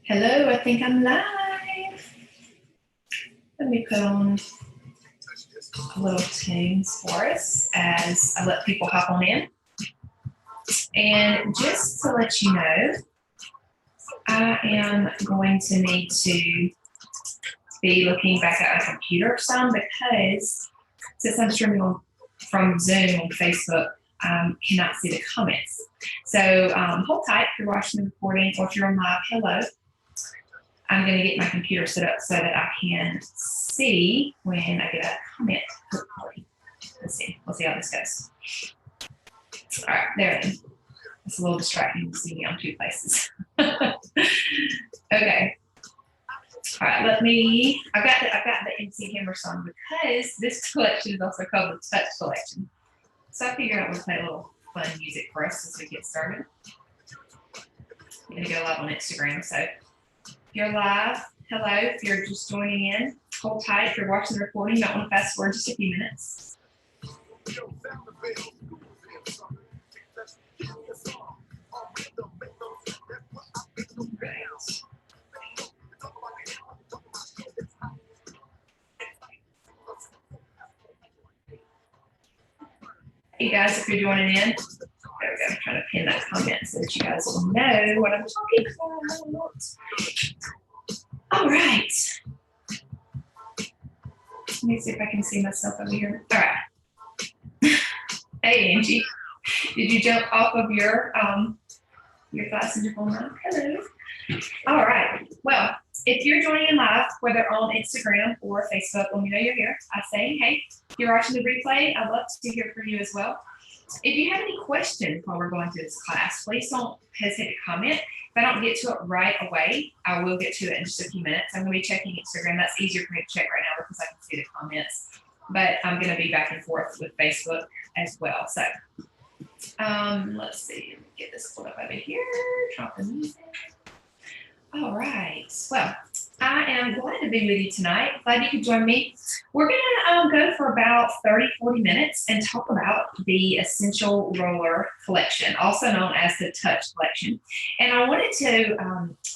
Hello, I think I'm live. Let me put on a little tunes for us as I let people hop on in. And just to let you know, I am going to need to be looking back at my computer some because since I'm streaming from Zoom on Facebook, I cannot see the comments. So hold tight if you're watching the recording or if you're on live, hello. I'm going to get my computer set up so that I can see when I get a comment. Hopefully. Let's see. We'll see how this goes. All right, there it is. It's a little distracting to see me on two places. Okay. All right, I've got the MC Hammer song because this collection is also called the Touch Collection. So I figured I would play a little fun music for us as we get started. I'm going to go live on Instagram, so if you're live, hello. If you're just joining in, hold tight. If you're watching the recording, you don't want to fast forward just a few minutes. Right. Hey guys, if you're joining in, there we go. I'm trying to pin that comment so that you guys will know what I'm talking about. All right. Let me see if I can see myself over here. All right. Hey Angie, did you jump off of your class in your phone now? Hello. All right. Well, if you're joining in live, whether on Instagram or Facebook, let me know you're here. I say, hey, if you're watching the replay, I'd love to hear from you as well. If you have any questions while we're going through this class, please don't hesitate to comment. If I don't get to it right away, I will get to it in just a few minutes. I'm going to be checking Instagram. That's easier for me to check right now because I can see the comments. But I'm going to be back and forth with Facebook as well. So let's see. Let me get this pulled up over here. Drop the music. All right. Well, I am glad to be with you tonight. Glad you could join me. We're going to go for about 30, 40 minutes and talk about the Essential Roller Collection, also known as the Touch Collection. And I wanted to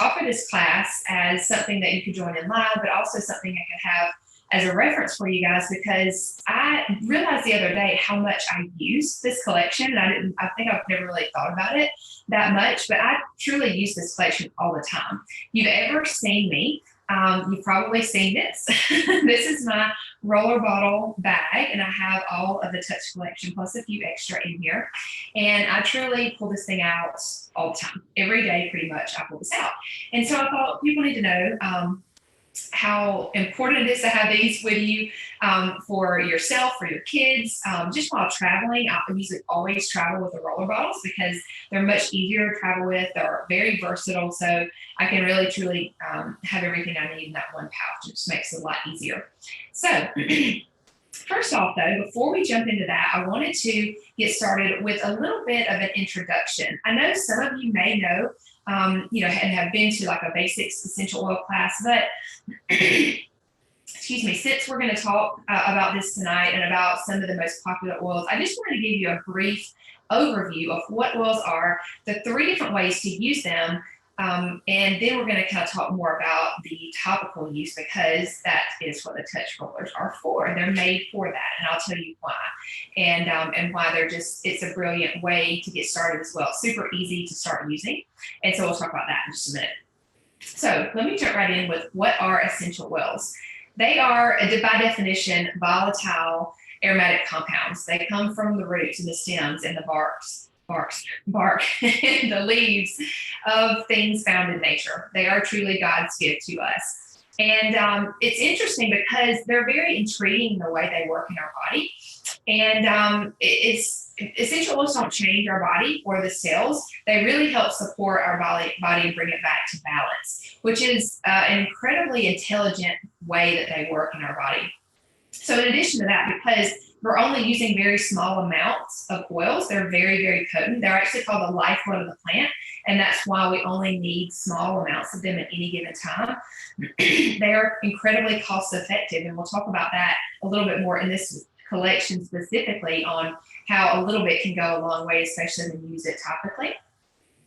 offer this class as something that you could join in live, but also something I could have as a reference for you guys, because I realized the other day how much I use this collection. And I think I've never really thought about it that much, but I truly use this collection all the time. You've ever seen me, you've probably seen this. This is my roller bottle bag, and I have all of the Touch Collection plus a few extra in here. And I truly pull this thing out all the time. Every day, pretty much, I pull this out. And so I thought people need to know how important it is to have these with you for yourself, for your kids, just while traveling. I usually always travel with the roller bottles because they're much easier to travel with. They're very versatile, so I can really, truly have everything I need in that one pouch. It just makes it a lot easier. So first off, though, before we jump into that, I wanted to get started with a little bit of an introduction. I know some of you may know and have been to like a basics essential oil class, but excuse me, since we're going to talk about this tonight and about some of the most popular oils, I just wanted to give you a brief overview of what oils are, the 3 different ways to use them, and then we're going to kind of talk more about the topical use because that is what the touch rollers are for. They're made for that, and I'll tell you why, and why it's a brilliant way to get started as well. Super easy to start using, and so we'll talk about that in just a minute. So let me jump right in with what are essential oils. They are, by definition, volatile aromatic compounds. They come from the roots and the stems and the bark and the leaves of things found in nature. They are truly God's gift to us. And it's interesting because they're very intriguing in the way they work in our body. And essential oils don't change our body or the cells. They really help support our body and bring it back to balance, which is an incredibly intelligent way that they work in our body. So in addition to that, because we're only using very small amounts of oils, they're very, very potent. They're actually called the lifeblood of the plant, and that's why we only need small amounts of them at any given time. They are incredibly cost effective, and we'll talk about that a little bit more in this collection specifically on how a little bit can go a long way, especially when you use it topically.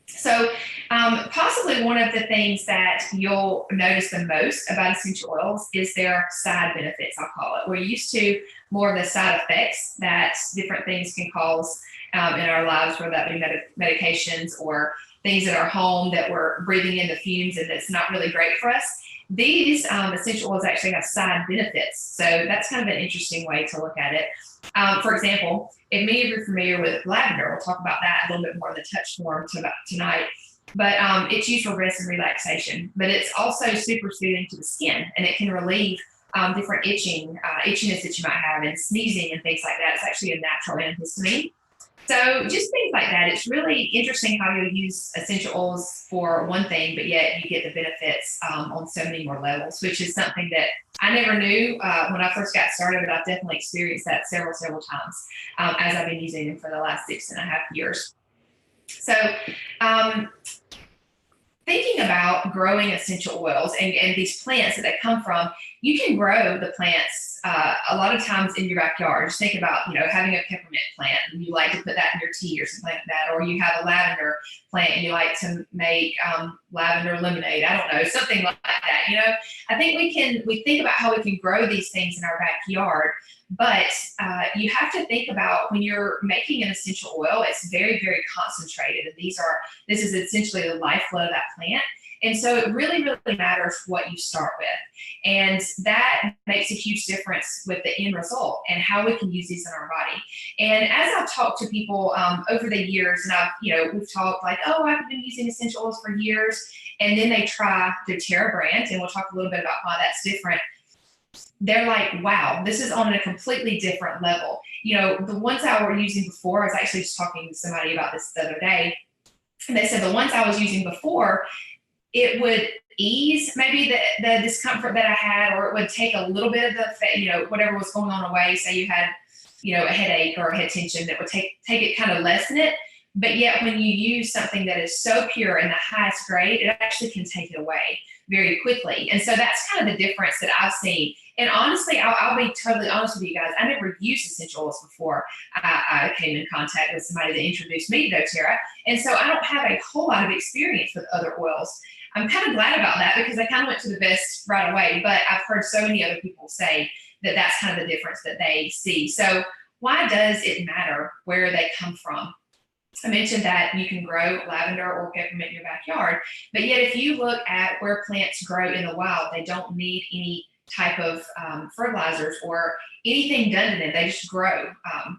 So possibly one of the things that you'll notice the most about essential oils is their side benefits, I'll call it. We're used to more of the side effects that different things can cause in our lives, whether that be medications or things in our home that we're breathing in the fumes and that's not really great for us. These essential oils actually have side benefits. So that's kind of an interesting way to look at it. For example, if many of you are familiar with lavender, we'll talk about that a little bit more in the touch form tonight. But it's used for rest and relaxation. But it's also super soothing to the skin, and it can relieve different itchiness that you might have, and sneezing and things like that. It's actually a natural antihistamine. So just things like that. It's really interesting how you'll use essential oils for one thing, but yet you get the benefits on so many more levels, which is something that I never knew when I first got started, but I've definitely experienced that several times as I've been using them for the last 6.5 years. So thinking about growing essential oils and these plants that they come from, you can grow the plants a lot of times in your backyard. Just think about, having a peppermint plant and you like to put that in your tea or something like that, or you have a lavender plant and you like to make lavender lemonade. I don't know, something like that. I think we think about how we can grow these things in our backyard, but you have to think about when you're making an essential oil, it's very, very concentrated. And this is essentially the lifeblood of that plant. And so it really, really matters what you start with. And that makes a huge difference with the end result and how we can use these in our body. And as I've talked to people over the years, and we've talked like, oh, I've been using essential oils for years. And then they try the Terra brand, and we'll talk a little bit about why that's different. They're like, wow, this is on a completely different level. The ones I were using before, I was actually just talking to somebody about this the other day, and they said the ones I was using before, it would ease maybe the discomfort that I had, or it would take a little bit of the, whatever was going on away. Say you had, a headache or a head tension, that would take it, kind of lessen it. But yet when you use something that is so pure and the highest grade, it actually can take it away very quickly. And so that's kind of the difference that I've seen. And honestly, I'll be totally honest with you guys. I never used essential oils before I came in contact with somebody that introduced me to doTERRA. And so I don't have a whole lot of experience with other oils. I'm kind of glad about that because I kind of went to the best right away, but I've heard so many other people say that that's kind of the difference that they see. So why does it matter where they come from? I mentioned that you can grow lavender or peppermint in your backyard, but yet if you look at where plants grow in the wild, they don't need any type of fertilizers or anything done to them. They just grow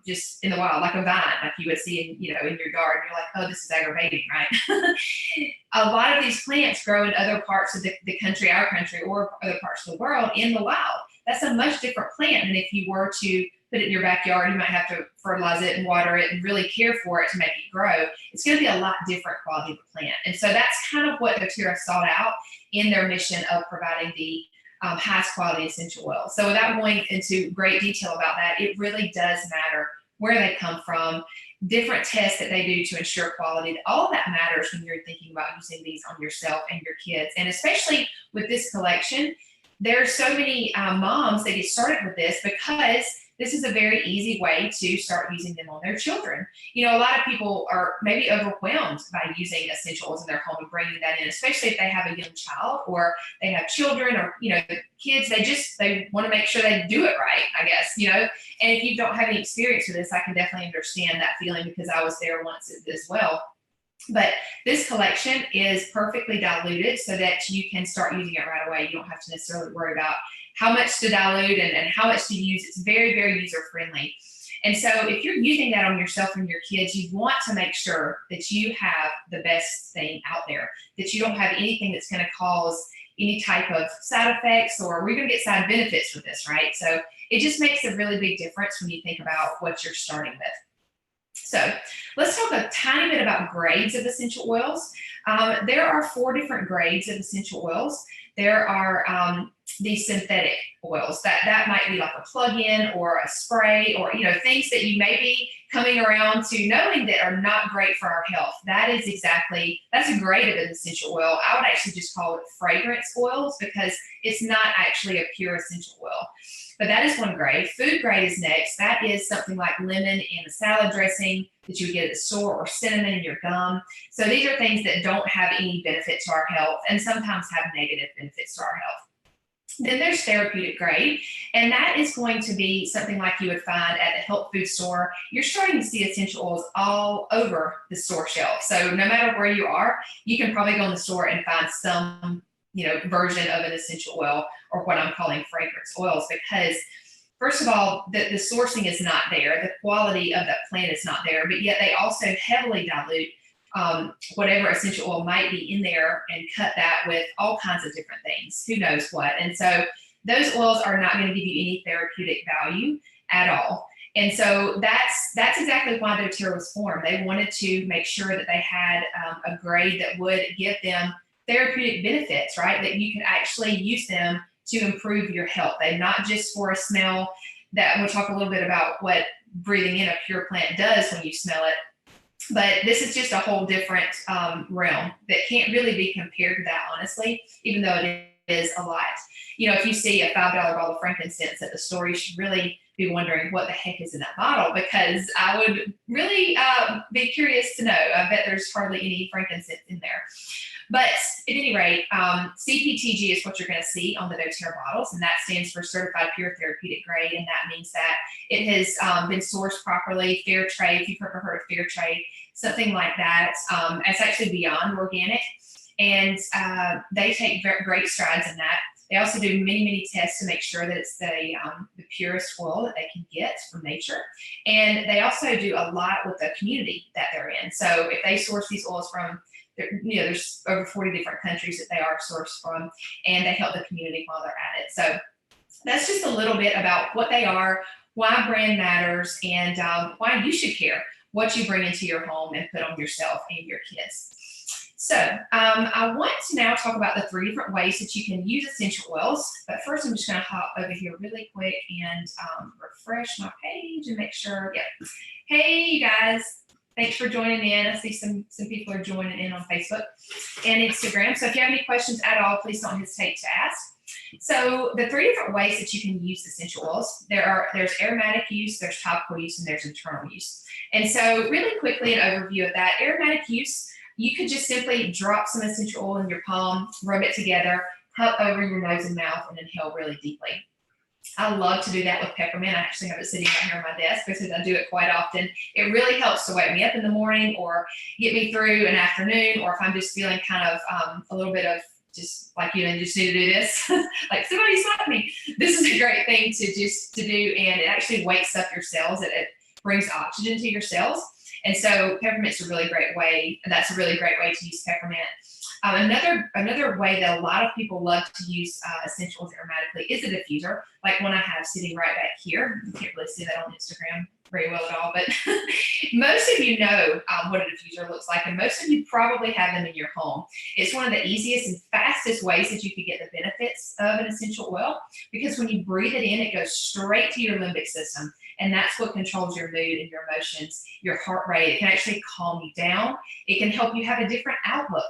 just in the wild, like a vine, like you would see in your yard. You're like, oh, this is aggravating, right? A lot of these plants grow in other parts of the country, our country, or other parts of the world in the wild. That's a much different plant than if you were to put it in your backyard. You might have to fertilize it and water it and really care for it to make it grow. It's going to be a lot different quality of a plant. And so that's kind of what doTERRA sought out in their mission of providing the highest quality essential oil. So without going into great detail about that, it really does matter where they come from, different tests that they do to ensure quality. All of that matters when you're thinking about using these on yourself and your kids. And especially with this collection, there's so many moms that get started with this because this is a very easy way to start using them on their children. A lot of people are maybe overwhelmed by using essential oils in their home and bringing that in, especially if they have a young child or they have children or, kids. They want to make sure they do it right, I guess, And if you don't have any experience with this, I can definitely understand that feeling because I was there once as well. But this collection is perfectly diluted so that you can start using it right away. You don't have to necessarily worry about how much to dilute and how much to use. It's very, very user friendly. And so if you're using that on yourself and your kids, you want to make sure that you have the best thing out there, that you don't have anything that's going to cause any type of side effects, or we're going to get side benefits with this, right? So it just makes a really big difference when you think about what you're starting with. So let's talk a tiny bit about grades of essential oils. There are 4 different grades of essential oils. There are these synthetic oils that might be like a plug-in or a spray, or things that you may be coming around to knowing that are not great for our health. That's a grade of an essential oil. I would actually just call it fragrance oils because it's not actually a pure essential oil. but that is one grade. Food grade is next. That is something like lemon in a salad dressing that you would get at the store, or cinnamon in your gum. So these are things that don't have any benefit to our health and sometimes have negative benefits to our health. Then there's therapeutic grade, and that is going to be something like you would find at the health food store. You're starting to see essential oils all over the store shelf. So no matter where you are, you can probably go in the store and find some, version of an essential oil, or what I'm calling fragrance oils, because first of all, the sourcing is not there. The quality of that plant is not there, but yet they also heavily dilute whatever essential oil might be in there and cut that with all kinds of different things, who knows what. And so those oils are not going to give you any therapeutic value at all. And so that's exactly why doTERRA was formed. They wanted to make sure that they had a grade that would give them therapeutic benefits, right? That you could actually use them to improve your health. They're not just for a smell. That we'll talk a little bit about what breathing in a pure plant does when you smell it. But this is just a whole different realm that can't really be compared to that, honestly, even though it is a lot. If you see a $5 bottle of frankincense at the store, you should really be wondering what the heck is in that bottle, because I would really be curious to know. I bet there's hardly any frankincense in there. But at any rate, CPTG is what you're going to see on the doTERRA bottles, and that stands for Certified Pure Therapeutic Grade, and that means that it has been sourced properly, fair trade. If you've ever heard of fair trade, something like that. It's actually beyond organic, and they take great strides in that. They also do many, many tests to make sure that it's the purest oil that they can get from nature. And they also do a lot with the community that they're in. So if they source these oils from, there's over 40 different countries that they are sourced from, and they help the community while they're at it. So that's just a little bit about what they are, why brand matters, and why you should care what you bring into your home and put on yourself and your kids. So I want to now talk about the 3 different ways that you can use essential oils. But first, I'm just going to hop over here really quick and refresh my page and make sure. Yep. Hey, you guys. Thanks for joining in. I see some people are joining in on Facebook and Instagram. So if you have any questions at all, please don't hesitate to ask. So the 3 different ways that you can use essential oils, there's aromatic use, there's topical use, and there's internal use. And so really quickly, an overview of that. Aromatic use, you could just simply drop some essential oil in your palm, rub it together, cup over your nose and mouth, and inhale really deeply. I love to do that with peppermint. I actually have it sitting right here on my desk because I do it quite often. It really helps to wake me up in the morning or get me through an afternoon, or if I'm just feeling kind of a little bit of just like, just need to do this. Like, somebody slap me. This is a great thing to do, and it actually wakes up your cells. It brings oxygen to your cells. And so peppermint's a really great way, and that's a really great way to use peppermint. Another way that a lot of people love to use essentials aromatically is a diffuser, like one I have sitting right back here. You can't really see that on Instagram very well at all, but most of you know what a diffuser looks like, and most of you probably have them in your home. It's one of the easiest and fastest ways that you could get the benefits of an essential oil, because when you breathe it in, it goes straight to your limbic system, and that's what controls your mood and your emotions, your heart rate. It can actually calm you down. It can help you have a different outlook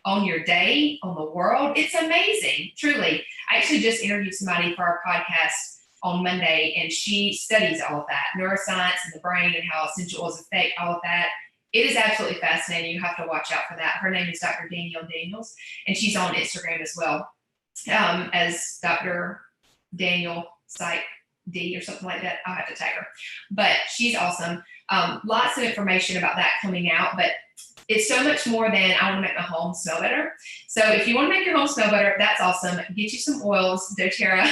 on your day, on the world. It's amazing, truly. I actually just interviewed somebody for our podcast on Monday, and she studies all of that, neuroscience and the brain and how essential oils affect all of that. It is absolutely fascinating. You have to watch out for that. Her name is Dr. Danielle Daniels, and she's on Instagram as well, as Dr. Daniel Psych D or something like that. I'll have to tag her. But she's awesome. Lots of information about that coming out, but it's so much more than I want to make my home smell better. So if you want to make your home smell better, that's awesome. Get you some oils, doTERRA,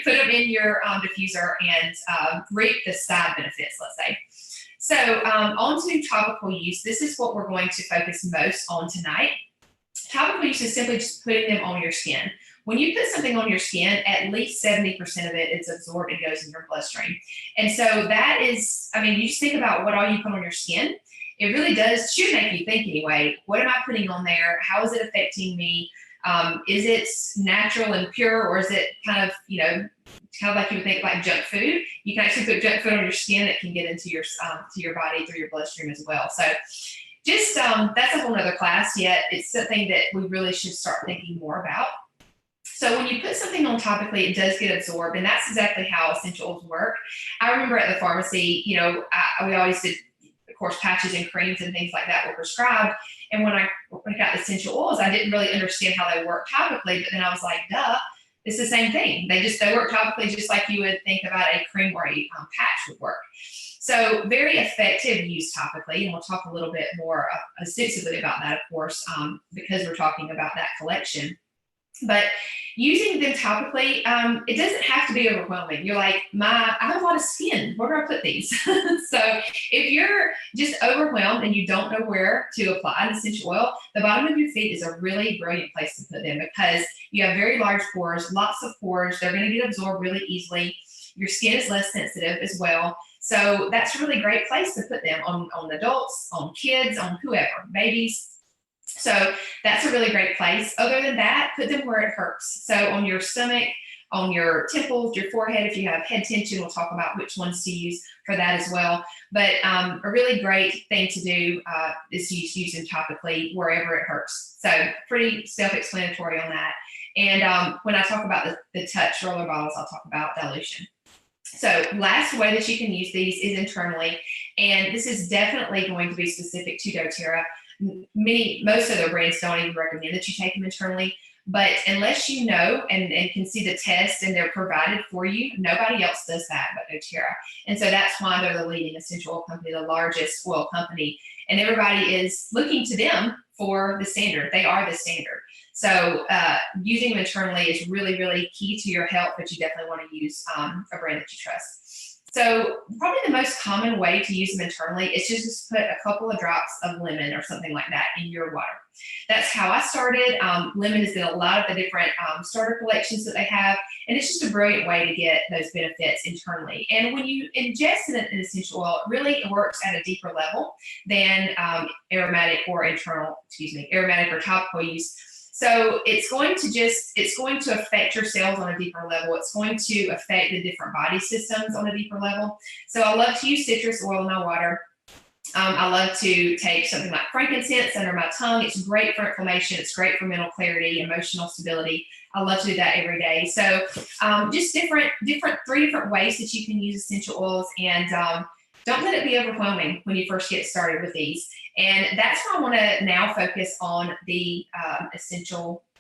put them in your diffuser, and reap the side benefits, let's say. So on to topical use. This is what we're going to focus most on tonight. Topical use is simply just putting them on your skin. When you put something on your skin, at least 70% of it is absorbed and goes in your bloodstream. And so that is, you just think about what all you put on your skin. It really should make you think anyway, what am I putting on there? How is it affecting me? Is it natural and pure, or is it kind of like you would think like junk food? You can actually put junk food on your skin that can get into your to your body through your bloodstream as well. So that's a whole nother class, yet it's something that we really should start thinking more about. So when you put something on topically, it does get absorbed, and that's exactly how essential oils work. I remember at the pharmacy, we always did, of course, patches and creams and things like that were prescribed. And when I got essential oils, I didn't really understand how they work topically, but then I was like, duh, it's the same thing. They work topically just like you would think about a cream or a patch would work. So very effective used topically, and we'll talk a little bit more extensively about that, of course, because we're talking about that collection. But using them topically, it doesn't have to be overwhelming. You're like, I have a lot of skin. Where do I put these? So if you're just overwhelmed and you don't know where to apply an essential oil, the bottom of your feet is a really brilliant place to put them because you have very large pores, lots of pores. They're going to get absorbed really easily. Your skin is less sensitive as well. So that's a really great place to put them on adults, on kids, on whoever, babies. So that's a really great place. Other than that, put them where it hurts. So on your stomach, on your temples, your forehead, if you have head tension, we'll talk about which ones to use for that as well. But a really great thing to do is to use them topically wherever it hurts. So pretty self-explanatory on that. And when I talk about the touch roller bottles, I'll talk about dilution. So last way that you can use these is internally. And this is definitely going to be specific to doTERRA. Most other brands don't even recommend that you take them internally, but unless you know and can see the test and they're provided for you, nobody else does that but doTERRA. And so that's why they're the leading essential oil company, the largest oil company, and everybody is looking to them for the standard. They are the standard. So using them internally is really, really key to your health, but you definitely want to use a brand that you trust. So probably the most common way to use them internally is just put a couple of drops of lemon or something like that in your water. That's how I started. Lemon is in a lot of the different starter collections that they have, and it's just a brilliant way to get those benefits internally. And when you ingest an essential oil, it really works at a deeper level than aromatic or aromatic or topical use. So it's going to affect your cells on a deeper level. It's going to affect the different body systems on a deeper level. So I love to use citrus oil in my water. I love to take something like frankincense under my tongue. It's great for inflammation. It's great for mental clarity, emotional stability. I love to do that every day. So just three different ways that you can use essential oils, and don't let it be overwhelming when you first get started with these. And that's why I want to now focus on the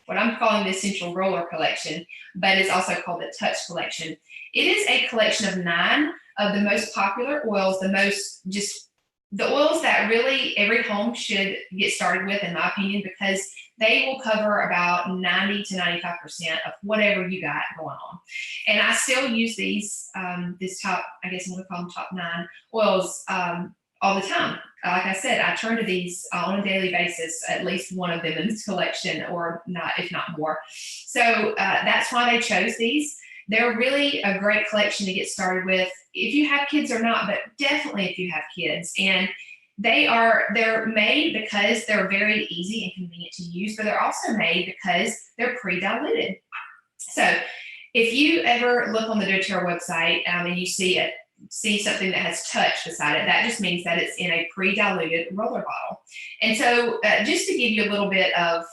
what I'm calling the essential roller collection, but it's also called the touch collection. It is a collection of 9 of the most popular oils, the oils that really every home should get started with, in my opinion, because they will cover about 90 to 95% of whatever you got going on. And I still use these, this top, I guess I'm going to call them top 9 oils all the time. Like I said, I turn to these on a daily basis, at least one of them in this collection, or not, if not more. So that's why they chose these. They're really a great collection to get started with, if you have kids or not, but definitely if you have kids. And they're made because they're very easy and convenient to use, but they're also made because they're pre-diluted. So if you ever look on the doTERRA website and you see something that has touch beside it, that just means that it's in a pre-diluted roller bottle. And so just to give you a little bit of,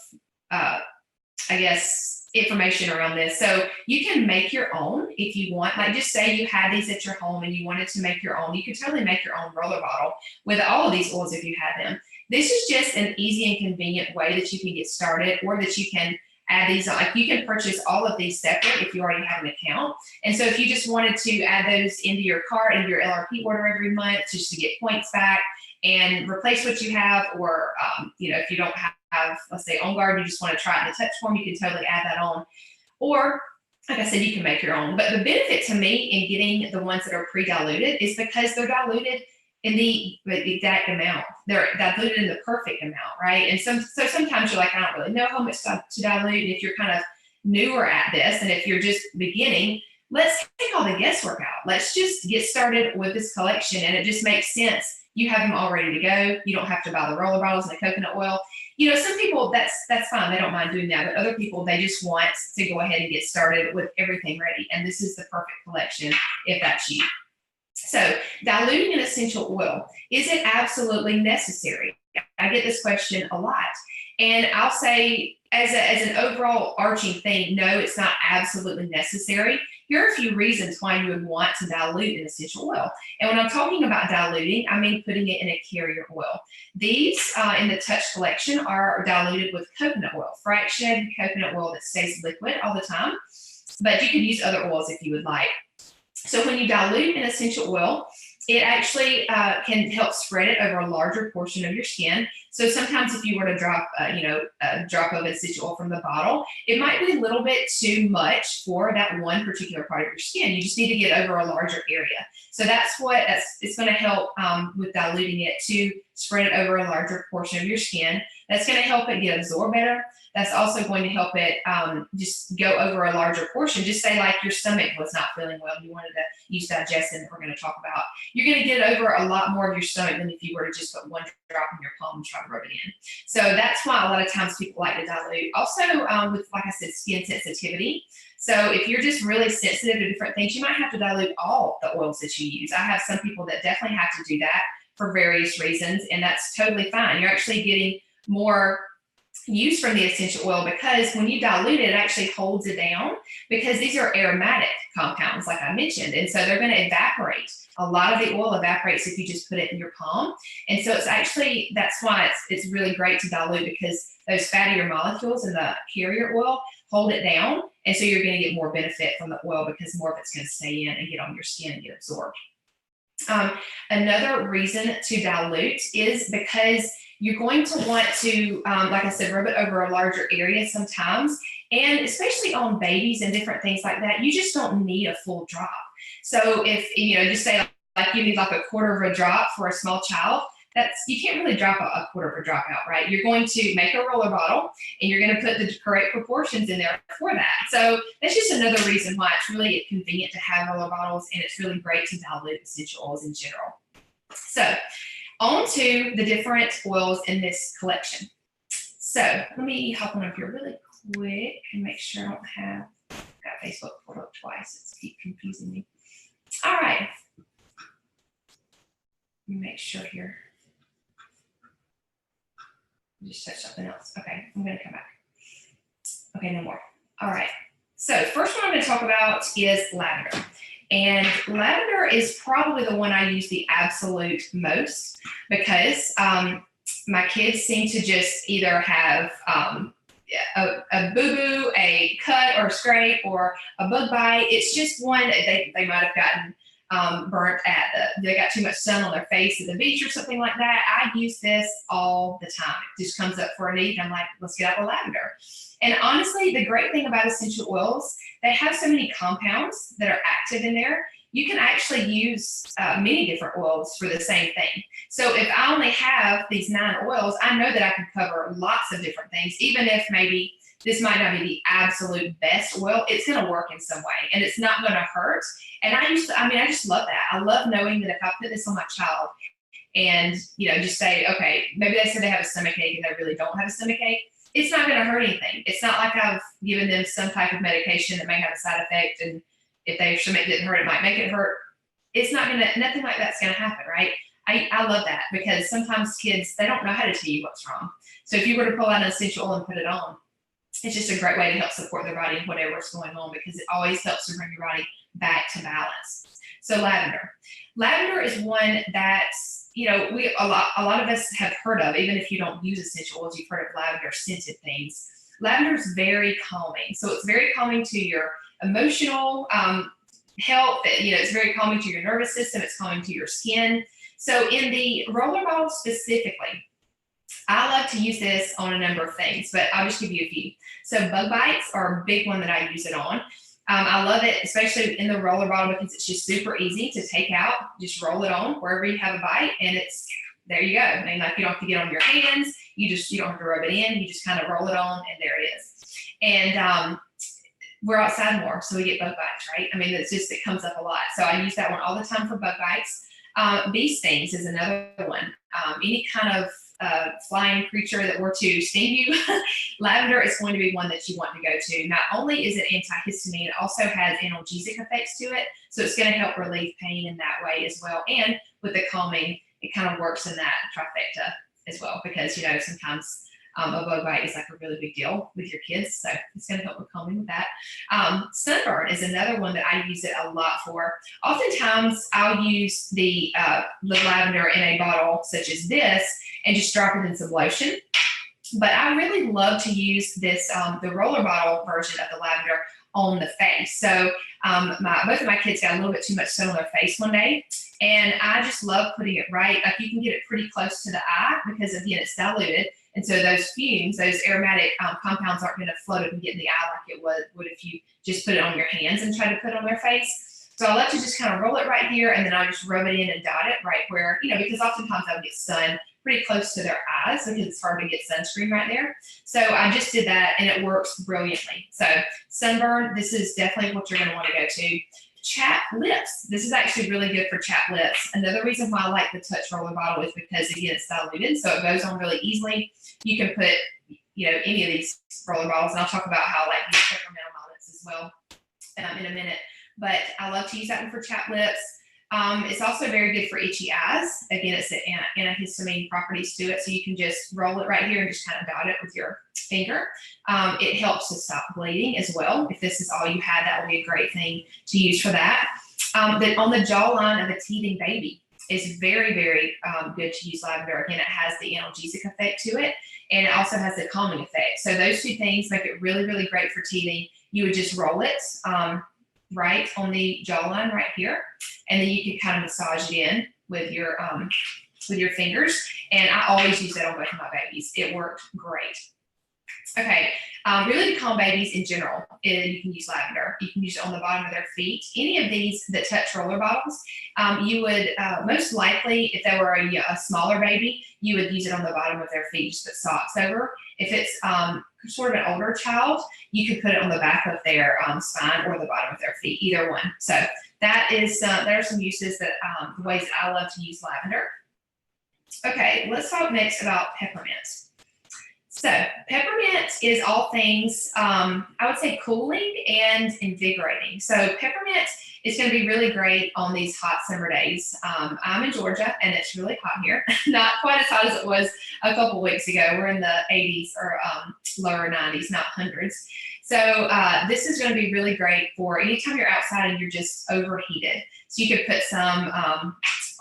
information around this. So you can make your own if you want. Like, just say you had these at your home and you wanted to make your own. You could totally make your own roller bottle with all of these oils if you had them. This is just an easy and convenient way that you can get started, or that you can add these. Like, you can purchase all of these separate if you already have an account. And so if you just wanted to add those into your cart, into your LRP order every month, just to get points back and replace what you have, or if you don't have, let's say, On Guard, you just want to try it in the touch form, you can totally add that on. Or, like I said, you can make your own. But the benefit to me in getting the ones that are pre-diluted is because they're diluted in the exact amount. They're diluted in the perfect amount, right? And so sometimes you're like, I don't really know how much to dilute. And if you're kind of newer at this, and if you're just beginning, let's take all the guesswork out. Let's just get started with this collection, and it just makes sense. You have them all ready to go. You don't have to buy the roller bottles and the coconut oil. Some people, that's fine. They don't mind doing that. But other people, they just want to go ahead and get started with everything ready. And this is the perfect collection if that's you. So diluting an essential oil, is it absolutely necessary? I get this question a lot. And I'll say, as an overall arching thing, no, it's not absolutely necessary. Here are a few reasons why you would want to dilute an essential oil. And when I'm talking about diluting, I mean putting it in a carrier oil. These in the Touch collection are diluted with coconut oil, fractionated coconut oil that stays liquid all the time. But you could use other oils if you would like. So when you dilute an essential oil, it actually can help spread it over a larger portion of your skin. So sometimes if you were to drop, a drop of essential oil from the bottle, it might be a little bit too much for that one particular part of your skin. You just need to get over a larger area. So it's going to help with diluting it to spread it over a larger portion of your skin. That's going to help it get absorbed better. That's also going to help it just go over a larger portion. Just say like your stomach was not feeling well and you wanted to use digestion that we're going to talk about. You're going to get over a lot more of your stomach than if you were to just put one drop in your palm and try to rub it in. So that's why a lot of times people like to dilute. Also with, like I said, skin sensitivity. So if you're just really sensitive to different things, you might have to dilute all the oils that you use. I have some people that definitely have to do that for various reasons, and that's totally fine. You're actually getting more use from the essential oil because when you dilute it, it actually holds it down because these are aromatic compounds, like I mentioned, and so they're going to evaporate. A lot of the oil evaporates if you just put it in your palm, and so that's why it's really great to dilute because those fattier molecules in the carrier oil hold it down, and so you're going to get more benefit from the oil because more of it's going to stay in and get on your skin and get absorbed. Another reason to dilute is because you're going to want to, like I said, rub it over a larger area sometimes, and especially on babies and different things like that, you just don't need a full drop. So if, just say like you need like a quarter of a drop for a small child, you can't really drop a quarter of a drop out, right? You're going to make a roller bottle and you're going to put the correct proportions in there for that. So that's just another reason why it's really convenient to have roller bottles, and it's really great to dilute essential oils in general. So on to the different oils in this collection. So let me hop on up here really quick and make sure I don't have got Facebook pulled up twice. It's keep confusing me. All right. Let me make sure here. Just touch something else. Okay, I'm going to come back. Okay, no more. All right. So first one I'm going to talk about is lavender. And lavender is probably the one I use the absolute most because my kids seem to just either have a boo-boo, a cut or a scrape, or a bug bite. It's just one that they might have gotten burnt they got too much sun on their face at the beach or something like that. I use this all the time. It just comes up for a need. I'm like, let's get out the lavender. And honestly, the great thing about essential oils, they have so many compounds that are active in there. You can actually use many different oils for the same thing. So if I only have these 9 oils, I know that I can cover lots of different things, even if maybe this might not be the absolute best oil, it's going to work in some way and it's not going to hurt. And I just love that. I love knowing that if I put this on my child and, just say, okay, maybe they said they have a stomachache and they really don't have a stomachache, it's not going to hurt anything. It's not like I've given them some type of medication that may have a side effect. And if their stomach didn't hurt, it might make it hurt. It's not nothing like that's going to happen, right? I love that because sometimes kids, they don't know how to tell you what's wrong. So if you were to pull out an essential oil and put it on, it's just a great way to help support their body and whatever's going on because it always helps to bring your body back to balance. So lavender. Lavender is one that's, a lot of us have heard of, even if you don't use essential oils, you've heard of lavender scented things. Lavender is very calming. So it's very calming to your emotional health. It's very calming to your nervous system. It's calming to your skin. So in the roller bottle specifically, I love to use this on a number of things, but I'll just give you a few. So bug bites are a big one that I use it on. I love it, especially in the roller bottle because it's just super easy to take out. Just roll it on wherever you have a bite, and there you go. I mean, like you don't have to get on your hands. You don't have to rub it in. You just kind of roll it on, and there it is. And we're outside more, so we get bug bites, right? I mean, it comes up a lot. So I use that one all the time for bug bites. Bee stings is another one. Any kind of flying creature that were to sting you, lavender is going to be one that you want to go to. Not only is it antihistamine, it also has analgesic effects to it. So it's going to help relieve pain in that way as well. And with the calming, it kind of works in that trifecta as well because, sometimes A bug bite is like a really big deal with your kids, so it's going to help with calming with that. Sunburn is another one that I use it a lot for. Oftentimes, I'll use the lavender in a bottle such as this and just drop it in some lotion. But I really love to use this, the roller bottle version of the lavender on the face. So both of my kids got a little bit too much sun on their face one day, and I just love putting it right. Like, you can get it pretty close to the eye because, again, it's diluted. And so those fumes, those aromatic compounds aren't going to float up and get in the eye like it would if you just put it on your hands and try to put it on their face. So I love to just kind of roll it right here, and then I just rub it in and dot it right where, because oftentimes I would get sun pretty close to their eyes because it's hard to get sunscreen right there. So I just did that, and it works brilliantly. So sunburn, this is definitely what you're going to want to go to. Chapped lips. This is actually really good for chapped lips. Another reason why I like the touch roller bottle is because, again, it's diluted, so it goes on really easily. You can put, any of these roller bottles, and I'll talk about how I like these peppermint lips as well in a minute. But I love to use that one for chapped lips. It's also very good for itchy eyes. Again, it's antihistamine properties to it, so you can just roll it right here and just kind of dot it with your finger. It helps to stop bleeding as well. If this is all you had, that would be a great thing to use for that. But on the jawline of a teething baby, it's very, very good to use lavender. Again, it has the analgesic effect to it, and it also has the calming effect. So those two things make it really, really great for teething. You would just roll it right on the jawline right here, and then you can kind of massage it in with your fingers. And I always use that on both of my babies. It worked great. Okay, really to calm babies in general, you can use lavender. You can use it on the bottom of their feet. Any of these that touch roller bottles, you would most likely, if they were a smaller baby, you would use it on the bottom of their feet, just put socks over. If it's sort of an older child, you could put it on the back of their spine or the bottom of their feet, either one. So that is, there are some uses that, the ways that I love to use lavender. Okay, let's talk next about peppermint. So peppermint is all things, I would say, cooling and invigorating. So peppermint is going to be really great on these hot summer days. I'm in Georgia, and it's really hot here. Not quite as hot as it was a couple weeks ago. We're in the 80s or lower 90s, not hundreds. So this is going to be really great for anytime you're outside and you're just overheated. So you could put some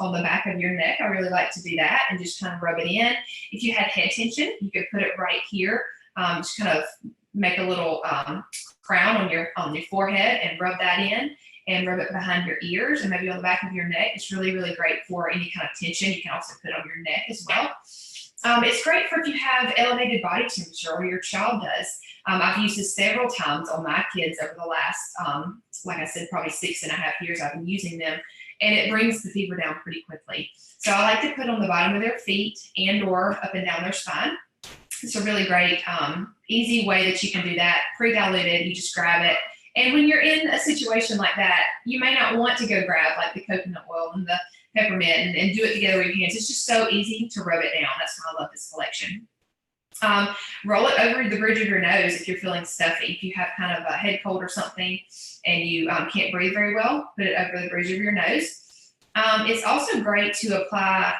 on the back of your neck. I really like to do that and just kind of rub it in. If you had head tension, you could put it right here. Just kind of make a little crown on your forehead and rub that in, and rub it behind your ears and maybe on the back of your neck. It's really, really great for any kind of tension. You can also put it on your neck as well. It's great for if you have elevated body temperature or your child does. I've used this several times on my kids over the last, like I said, probably 6.5 years I've been using them, and it brings the fever down pretty quickly. So I like to put on the bottom of their feet and or up and down their spine. It's a really great, easy way that you can do that. Pre-diluted, you just grab it. And when you're in a situation like that, you may not want to go grab like the coconut oil and the peppermint and do it together with your hands. It's just so easy to rub it down. That's why I love this collection. Roll it over the bridge of your nose if you're feeling stuffy. If you have kind of a head cold or something and you can't breathe very well, put it over the bridge of your nose. It's also great to apply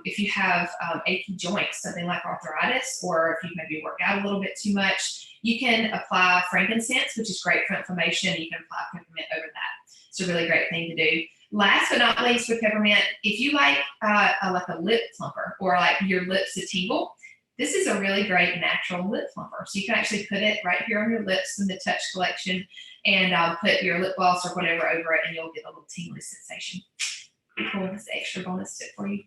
if you have achy joints, something like arthritis, or if you maybe work out a little bit too much. You can apply frankincense, which is great for inflammation. You can apply peppermint over that. It's a really great thing to do. Last but not least with peppermint, if you like a lip plumper or like your lips to tingle, this is a really great natural lip plumper. So you can actually put it right here on your lips in the Touch collection and put your lip gloss or whatever over it, and you'll get a little tingly sensation. Cool, this extra bonus tip for you.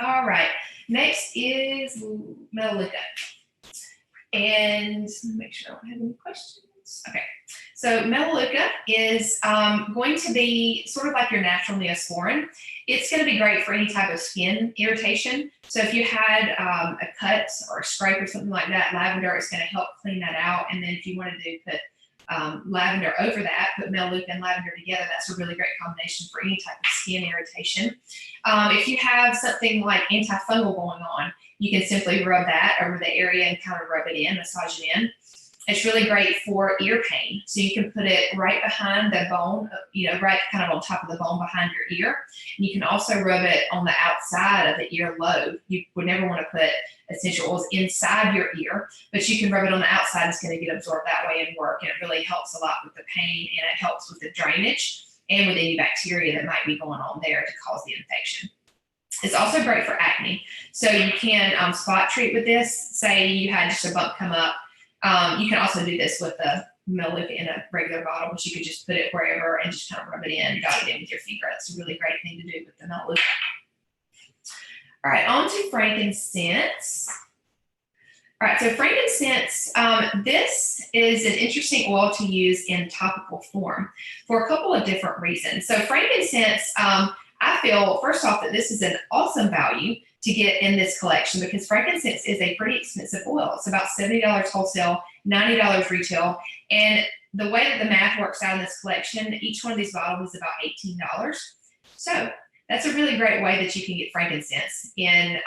All right, next is Melaleuca. And make sure I don't have any questions. Okay, so Melaleuca is going to be sort of like your natural Neosporin. It's going to be great for any type of skin irritation. So if you had a cut or a scrape or something like that, lavender is going to help clean that out. And then if you wanted to put lavender over that, put Melaleuca and lavender together, that's a really great combination for any type of skin irritation. If you have something like antifungal going on, you can simply rub that over the area and kind of rub it in, massage it in. It's really great for ear pain. So you can put it right behind the bone, right kind of on top of the bone behind your ear. And you can also rub it on the outside of the earlobe. You would never want to put essential oils inside your ear, but you can rub it on the outside. It's going to get absorbed that way and work. And it really helps a lot with the pain, and it helps with the drainage and with any bacteria that might be going on there to cause the infection. It's also great for acne. So you can spot treat with this. Say you had just a bump come up. You can also do this with the Melaleuca in a regular bottle, but you could just put it wherever and just kind of rub it in, dot it in with your finger. It's a really great thing to do with the Melaleuca. All right, on to frankincense. All right, so frankincense, this is an interesting oil to use in topical form for a couple of different reasons. So frankincense, I feel, first off, that this is an awesome value to get in this collection because frankincense is a pretty expensive oil. It's about $70 wholesale, $90 retail. And the way that the math works out in this collection, each one of these bottles is about $18. So that's a really great way that you can get frankincense in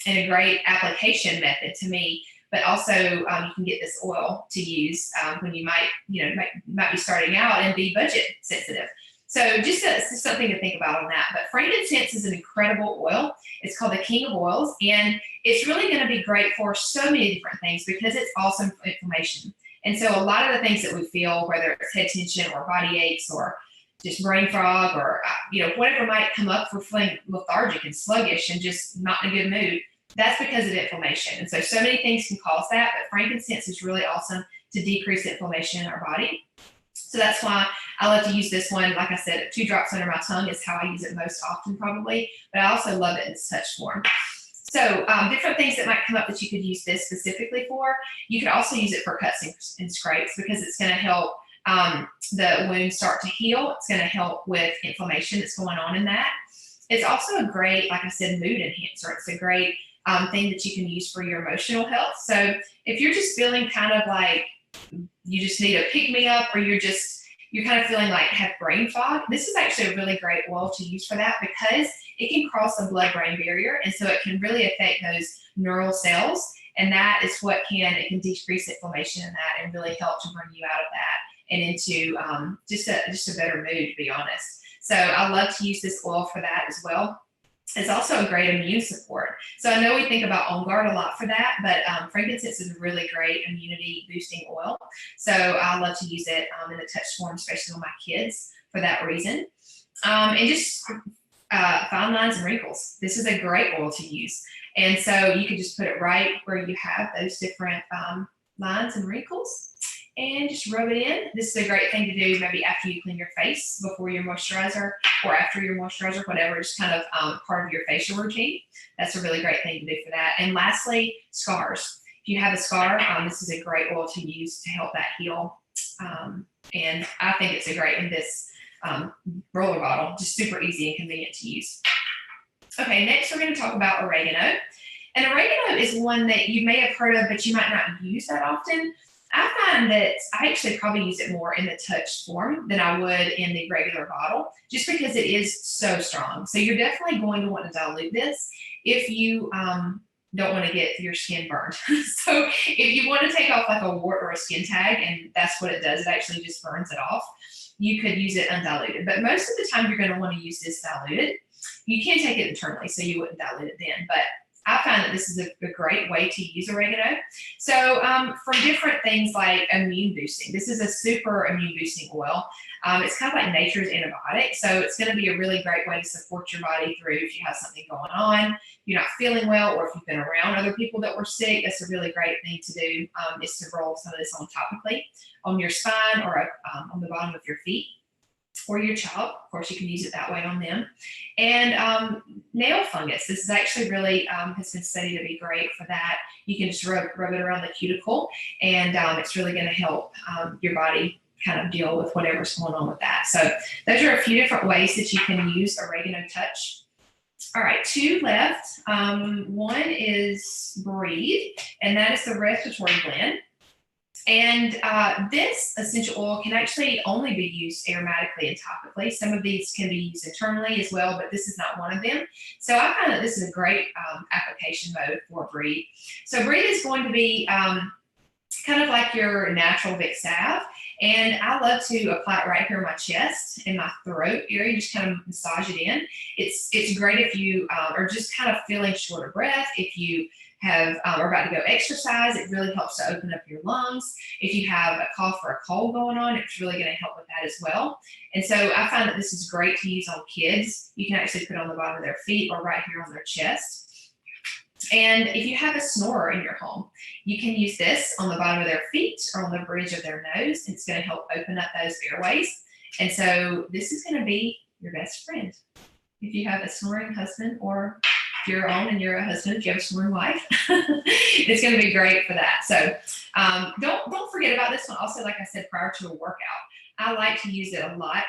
a great application method to me. But also you can get this oil to use when you might be starting out and be budget sensitive. So just something to think about on that. But frankincense is an incredible oil. It's called the king of oils, and it's really going to be great for so many different things because it's awesome for inflammation. And so a lot of the things that we feel, whether it's head tension or body aches or just brain fog or whatever might come up for feeling lethargic and sluggish and just not in a good mood, that's because of inflammation. And so many things can cause that, but frankincense is really awesome to decrease inflammation in our body. So that's why I love to use this one. Like I said, 2 drops under my tongue is how I use it most often probably, but I also love it in touch form. So different things that might come up that you could use this specifically for. You could also use it for cuts and scrapes because it's going to help the wound start to heal. It's going to help with inflammation that's going on in that. It's also a great, like I said, mood enhancer. It's a great thing that you can use for your emotional health. So if you're just feeling kind of like you just need a pick-me-up or you're kind of feeling like have brain fog, this is actually a really great oil to use for that because it can cross the blood-brain barrier, and so it can really affect those neural cells, and that is what it can decrease inflammation in that and really help to bring you out of that and into just a better mood, to be honest. So I love to use this oil for that as well. It's also a great immune support. So I know we think about On Guard a lot for that, but frankincense is a really great immunity boosting oil. So I love to use it in the touch form, especially with my kids for that reason. And just fine lines and wrinkles. This is a great oil to use. And so you can just put it right where you have those different lines and wrinkles and just rub it in. This is a great thing to do maybe after you clean your face, before your moisturizer, or after your moisturizer, whatever, just kind of part of your facial routine. That's a really great thing to do for that. And lastly, scars. If you have a scar, this is a great oil to use to help that heal. And I think it's a great in this roller bottle, just super easy and convenient to use. Okay, next we're going to talk about oregano. And oregano is one that you may have heard of, but you might not use that often. I find that I actually probably use it more in the touch form than I would in the regular bottle, just because it is so strong. So you're definitely going to want to dilute this if you don't want to get your skin burned. So if you want to take off like a wart or a skin tag, and that's what it does, it actually just burns it off, you could use it undiluted. But most of the time you're going to want to use this diluted. You can take it internally, so you wouldn't dilute it then, but I find that this is a great way to use oregano. So for different things like immune boosting, this is a super immune boosting oil. It's kind of like nature's antibiotic. So it's going to be a really great way to support your body through if you have something going on, you're not feeling well, or if you've been around other people that were sick. That's a really great thing to do, is to roll some of this on topically on your spine or on the bottom of your feet. Or your child, of course, you can use it that way on them. And nail fungus, this is actually really has been studied to be great for that. You can just rub it around the cuticle, and it's really going to help your body kind of deal with whatever's going on with that. So those are a few different ways that you can use oregano touch. All right, 2 left. One is Breathe, and that is the respiratory blend. And this essential oil can actually only be used aromatically and topically. Some of these can be used internally as well, but this is not one of them. So I find that this is a great application mode for Breathe. So Breathe is going to be kind of like your natural Vic salve. And I love to apply it right here in my chest and my throat area, just kind of massage it in. It's great if you are just kind of feeling short of breath. If you are about to go exercise, it really helps to open up your lungs. If you have a cough or a cold going on, it's really going to help with that as well. And so I find that this is great to use on kids. You can actually put it on the bottom of their feet or right here on their chest. And if you have a snorer in your home, you can use this on the bottom of their feet or on the bridge of their nose. It's going to help open up those airways. And so this is going to be your best friend. If you have a snoring husband, or if you're on and you're a husband, if you have a snoring wife, it's going to be great for that. So don't forget about this one. Also, like I said, prior to a workout, I like to use it a lot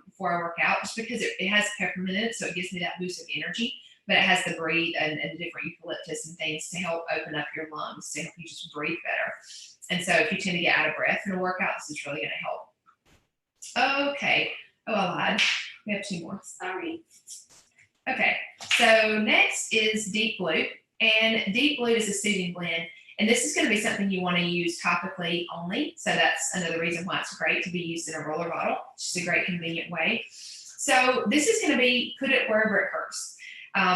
before I work out, just because it has peppermint in it, so it gives me that boost of energy. But it has the breathe and the different eucalyptus and things to help open up your lungs, to help you just breathe better. And so if you tend to get out of breath in a workout, this is really going to help. Okay. Oh, I lied. We have 2 more. Sorry. Okay. So next is Deep Blue. And Deep Blue is a soothing blend. And this is going to be something you want to use topically only. So that's another reason why it's great to be used in a roller bottle. It's just a great convenient way. So this is going to be, put it wherever it hurts.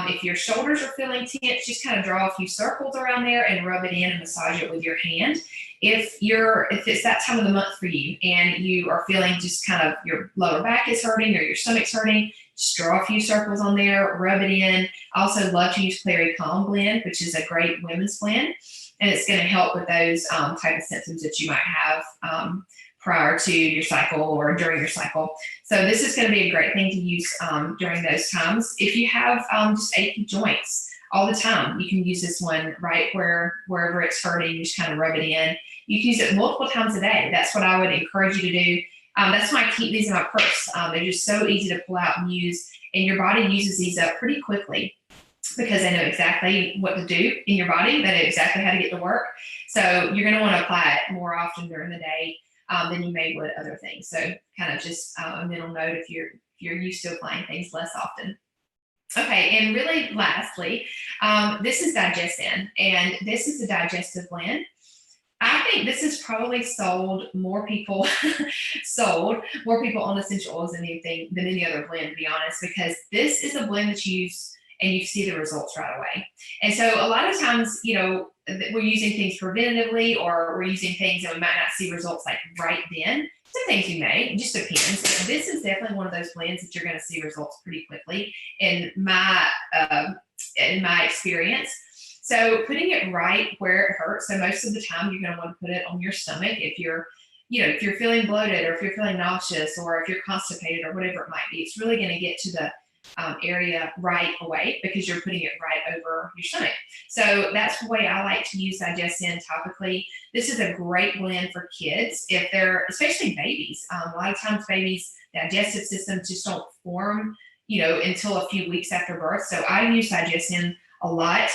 If your shoulders are feeling tense, just kind of draw a few circles around there and rub it in and massage it with your hand. If it's that time of the month for you and you are feeling just kind of your lower back is hurting or your stomach's hurting, just draw a few circles on there, rub it in. I also love to use Clary Calm blend, which is a great women's blend. And it's going to help with those type of symptoms that you might have prior to your cycle or during your cycle. So this is going to be a great thing to use during those times. If you have just achy joints all the time, you can use this one right wherever it's hurting. You just kind of rub it in. You can use it multiple times a day. That's what I would encourage you to do. That's why I keep these in my purse. They're just so easy to pull out and use, and your body uses these up pretty quickly, because they know exactly what to do in your body. They know exactly how to get to work. So you're going to want to apply it more often during the day than you may with other things. So kind of just a mental note if you're used to applying things less often. Okay, and really lastly, this is Digestin, and this is a digestive blend. I think this has probably sold more people on essential oils than any other blend, to be honest, because this is a blend that you use and you see the results right away. And so a lot of times, we're using things preventatively, or we're using things and we might not see results like right then. Some things you may, it just depends. But this is definitely one of those blends that you're going to see results pretty quickly in my experience. So putting it right where it hurts. So most of the time you're going to want to put it on your stomach if you're feeling bloated, or if you're feeling nauseous, or if you're constipated, or whatever it might be. It's really going to get to the area right away, because you're putting it right over your stomach. So that's the way I like to use Digestin topically. This is a great blend for kids, if they're, especially babies. A lot of times babies' digestive systems just don't form, until a few weeks after birth. So I use Digestin a lot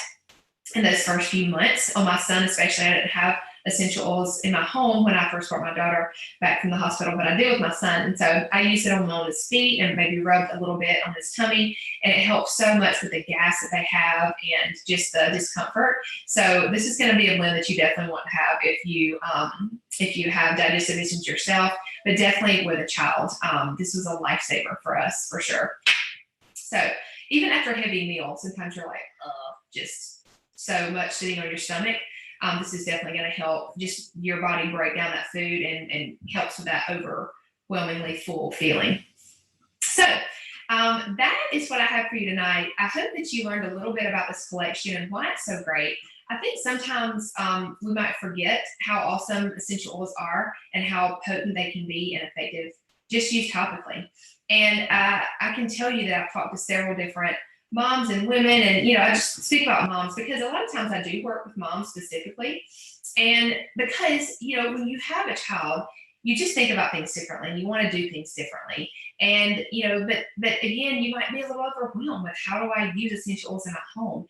in those first few months. On my son especially, I didn't have essential oils in my home when I first brought my daughter back from the hospital, but I do with my son. And so I use it on his feet and maybe rubbed a little bit on his tummy, and it helps so much with the gas that they have and just the discomfort. So this is going to be a blend that you definitely want to have if you have digestive issues yourself, but definitely with a child. This was a lifesaver for us, for sure. So even after a heavy meal, sometimes you're like, just so much sitting on your stomach. This is definitely going to help just your body break down that food and helps with that overwhelmingly full feeling. So that is what I have for you tonight. I hope that you learned a little bit about this collection and why it's so great. I think sometimes we might forget how awesome essential oils are and how potent they can be and effective just used topically. And I can tell you that I've talked to several different moms and women, and I just speak about moms because a lot of times I do work with moms specifically, and because when you have a child, you just think about things differently and you want to do things differently, and but again, you might be a little overwhelmed with, how do I use essential oils in my home?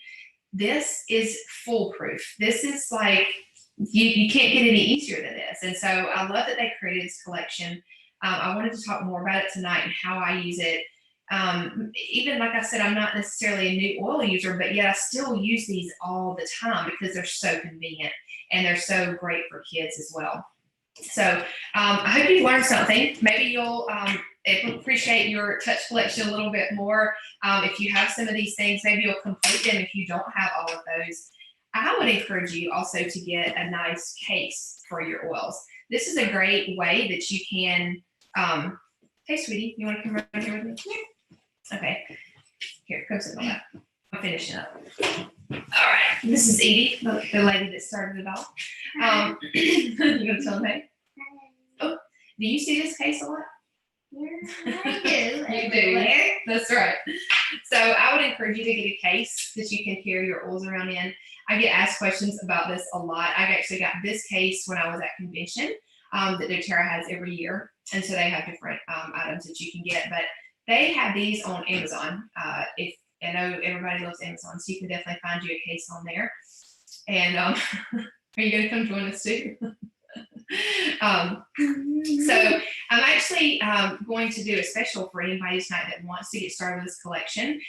This is foolproof. This is like you can't get any easier than this. And so I love that they created this collection. I wanted to talk more about it tonight and how I use it. even like I said, I'm not necessarily a new oil user, but yet I still use these all the time because they're so convenient and they're so great for kids as well. So I hope you learned something. Maybe you'll appreciate your touch collection a little bit more. If you have some of these things, maybe you'll complete them if you don't have all of those. I would encourage you also to get a nice case for your oils. This is a great way that you can, hey sweetie, you want to come right here with me? Yeah. Okay, here, come sit on that. I'm finishing up. All right, this is Edie, the lady that started it all. You gonna tell them, hey? Oh, do you see this case a lot? Yeah, I do. You do. That's right. So I would encourage you to get a case that you can carry your oils around in. I get asked questions about this a lot. I actually got this case when I was at convention that doTERRA has every year. And so they have different items that you can get, but they have these on Amazon. If I know everybody loves Amazon, so you can definitely find you a case on there. And are you going to come join us too? So I'm actually going to do a special for anybody tonight that wants to get started with this collection.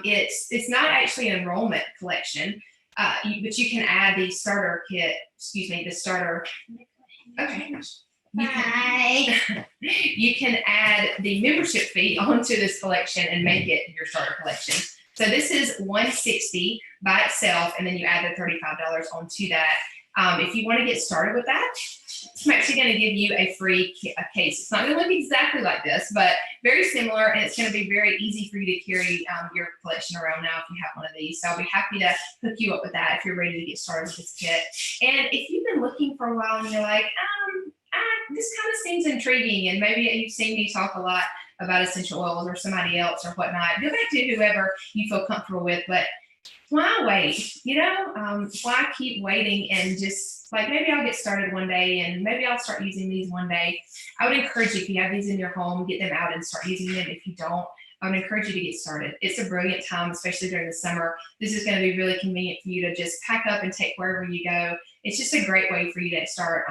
It's not actually an enrollment collection, but you can add the starter kit, the starter. Okay. You can add the membership fee onto this collection and make it your starter collection. So this is $160 by itself, and then you add the $35 onto that. If you want to get started with that, I'm actually going to give you a free case. It's not going to look exactly like this, but very similar, and it's going to be very easy for you to carry your collection around now if you have one of these. So I'll be happy to hook you up with that if you're ready to get started with this kit. And if you've been looking for a while and you're like, this kind of seems intriguing, and maybe you've seen me talk a lot about essential oils or somebody else or whatnot, go back to whoever you feel comfortable with, but why wait? Why keep waiting and just like maybe I'll get started one day and maybe I'll start using these one day. I would encourage you, if you have these in your home, get them out and start using them. If you don't, I would encourage you to get started. It's a brilliant time, especially during the summer. This is going to be really convenient for you to just pack up and take wherever you go. It's just a great way for you to start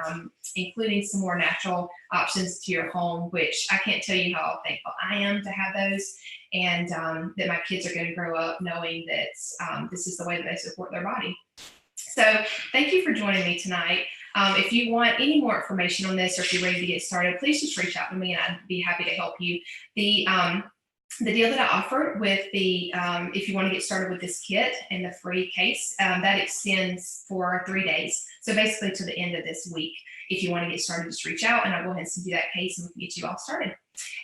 including some more natural options to your home, which I can't tell you how thankful I am to have those, and that my kids are going to grow up knowing that this is the way that they support their body. So thank you for joining me tonight. If you want any more information on this, or if you're ready to get started, please just reach out to me and I'd be happy to help you. The deal that I offered with if you want to get started with this kit and the free case, that extends for 3 days. So basically to the end of this week. If you want to get started, just reach out and I'll go ahead and send you that case and we can get you all started.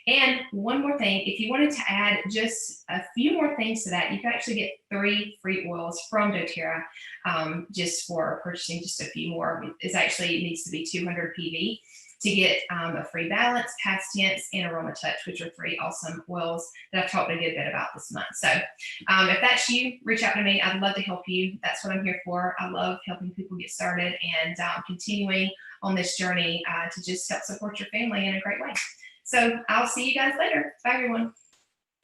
And one more thing, if you wanted to add just a few more things to that, you can actually get 3 free oils from doTERRA just for purchasing just a few more. It needs to be 200 PV to get a free balance, past tense, and aroma touch, which are 3 awesome oils that I've talked a good bit about this month. So if that's you, reach out to me. I'd love to help you. That's what I'm here for. I love helping people get started and continuing on this journey to just help support your family in a great way. So I'll see you guys later. Bye, everyone.